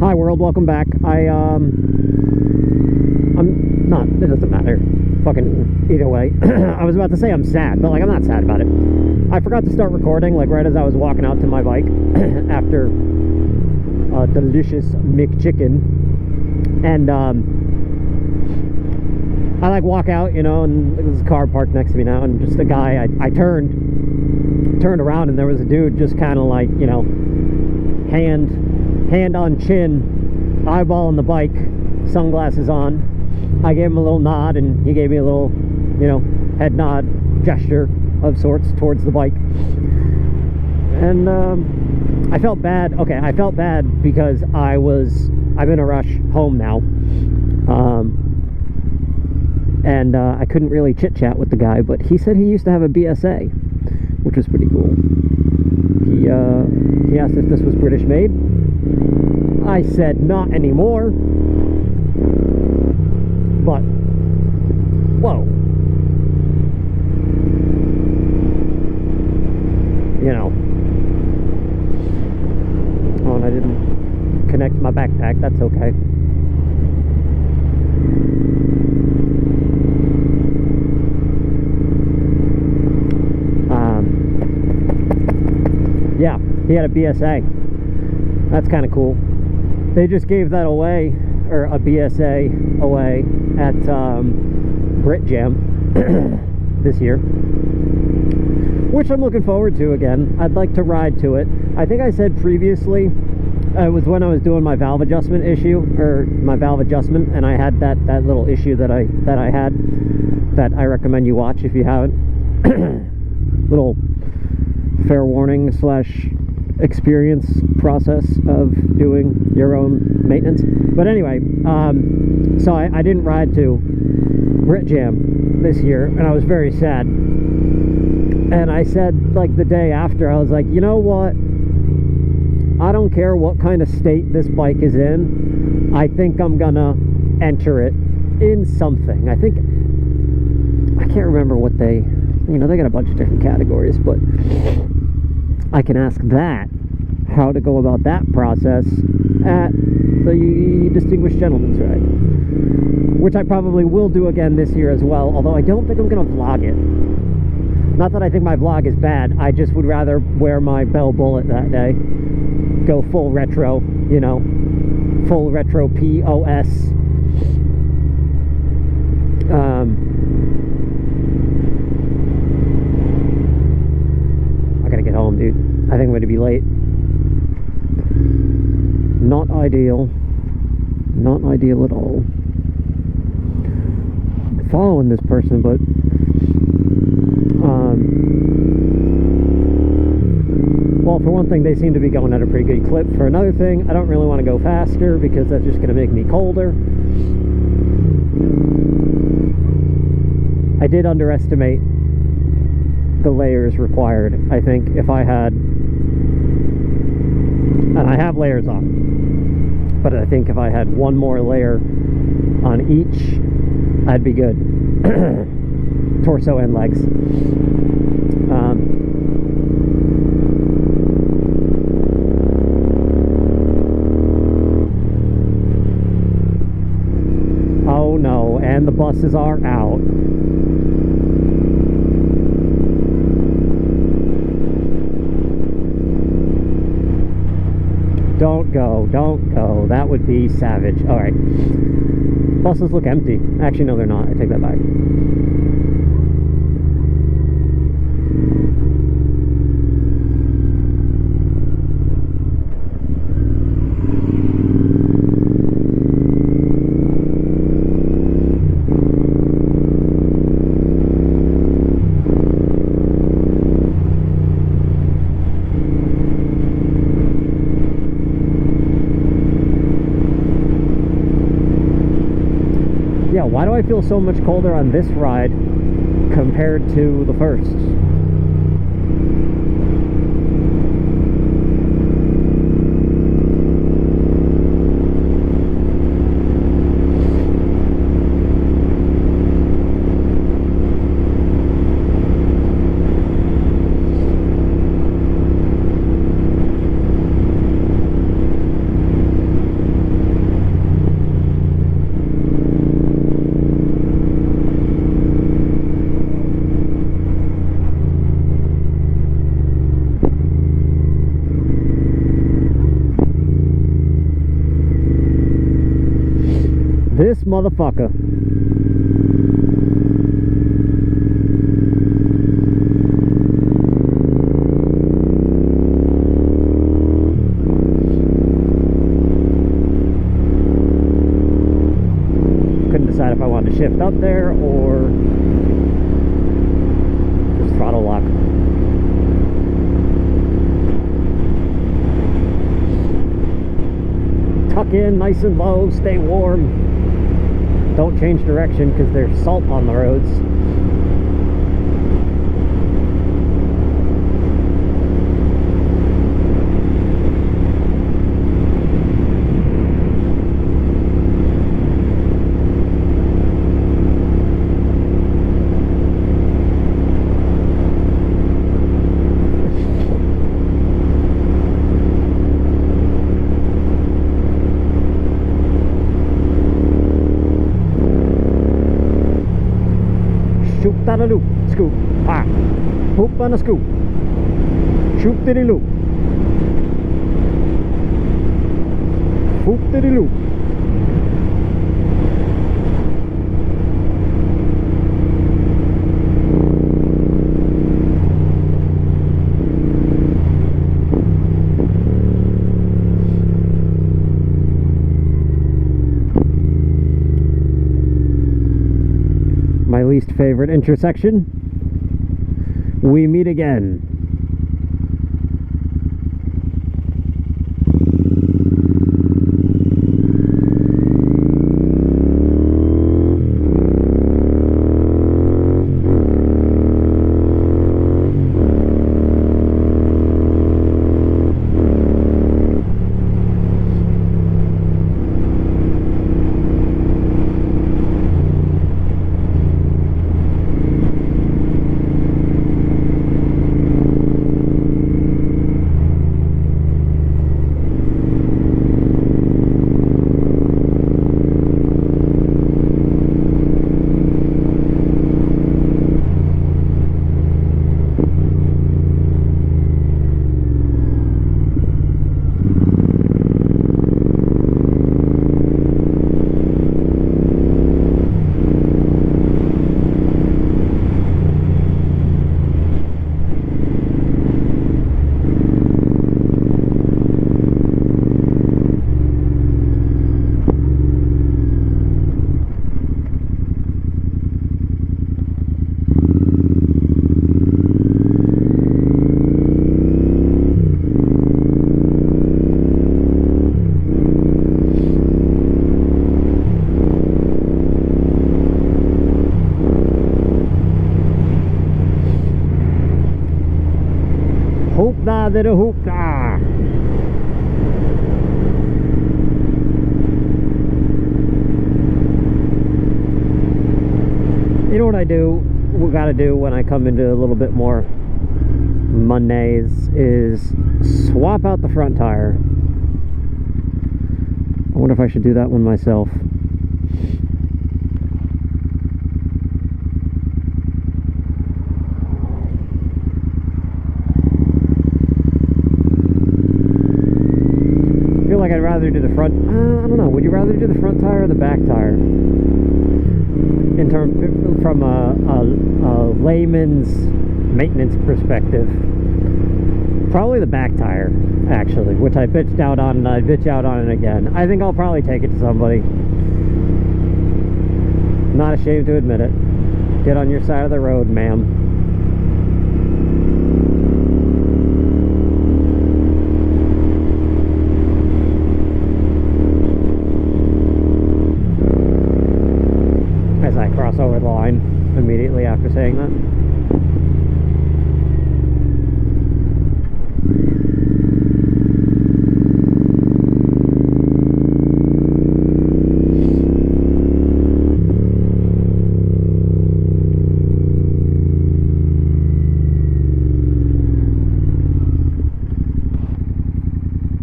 Hi world, welcome back. I'm not, it doesn't matter. Fucking either way. I was about to say I'm sad, but like I'm not sad about it. I forgot to start recording like right as I was walking out to my bike after a delicious McChicken. And I like walk out, you know, and there's a car parked next to me now, and just a guy, I turned around and there was a dude just kind of like, you know, hand on chin, eyeball on the bike, sunglasses on. I gave him a little nod and he gave me a little, you know, head nod gesture of sorts towards the bike. And I felt bad. Okay, I felt bad because I'm in a rush home now. And I couldn't really chit-chat with the guy, but he said he used to have a BSA, which was pretty cool. He asked if this was British made. I said not anymore. But, whoa. You know. Oh, and I didn't connect my backpack. That's okay. Yeah, he had a BSA. That's kind of cool. They just gave that away, or a BSA away at Brit Jam this year, which I'm looking forward to again. I'd like to ride to it. I think I said previously, it was when I was doing my valve adjustment issue, or my valve adjustment, and I had that little issue that I had, that I recommend you watch if you haven't. Little fair warning / experience process of doing your own maintenance. But anyway, so I didn't ride to Brit Jam this year, and I was very sad. And I said, like, the day after, I was like, you know what, I don't care what kind of state this bike is in, I think I'm gonna enter it in something. I can't remember what they, you know, they got a bunch of different categories, but I can ask that, how to go about that process at the Distinguished Gentleman's Ride, which I probably will do again this year as well, although I don't think I'm going to vlog it. Not that I think my vlog is bad, I just would rather wear my Bell Bullet that day. Go full retro, you know, full retro POS. I gotta get home, dude. I think I'm going to be late. Not ideal. Not ideal at all. I'm following this person, but well, for one thing, they seem to be going at a pretty good clip. For another thing, I don't really want to go faster because that's just going to make me colder. I did underestimate the layers required. I think if I had, and I have layers on, but I think if I had one more layer on each, I'd be good. Torso and legs. Oh no, and the buses are out. Don't go. That would be savage. Alright. Buses look empty. Actually, no, they're not. I take that back. Yeah, why do I feel so much colder on this ride compared to the first? This motherfucker. Couldn't decide if I wanted to shift up there or just throttle lock. Tuck in nice and low, stay warm. Don't change direction because there's salt on the roads. Shoop-da-da-loop, scoop, ah, hoop on a scoop, shoop-diddy-loop, hoop-diddy-loop. My least favorite intersection. We meet again. Hoop-da did a hoop-da. You know what I do? We gotta do when I come into a little bit more Mondays is swap out the front tire. I wonder if I should do that one myself. I feel like I'd rather do the front. I don't know. Would you rather do the front tire or the back tire? In term, from a layman's maintenance perspective, probably the back tire, actually, which I bitched out on, and I bitch out on it again. I think I'll probably take it to somebody. Not ashamed to admit it. Get on your side of the road, ma'am. As I cross over the line immediately after saying that.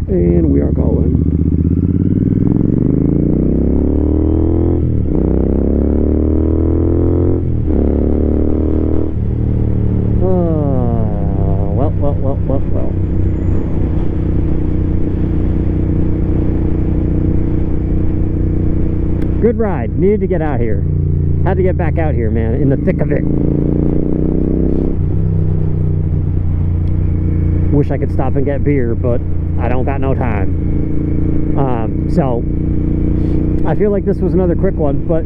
And we are going. Well. Good ride. Needed to get out here. Had to get back out here, man, in the thick of it. Wish I could stop and get beer, but I don't got no time. So I feel like this was another quick one, but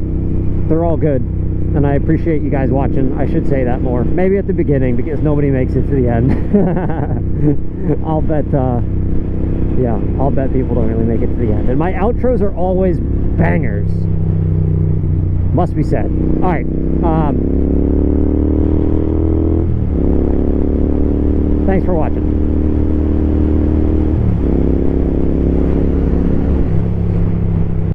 they're all good, and I appreciate you guys watching. I should say that more, maybe at the beginning, because nobody makes it to the end. I'll bet yeah, I'll bet people don't really make it to the end, and my outros are always bangers, must be said. All right, thanks for watching.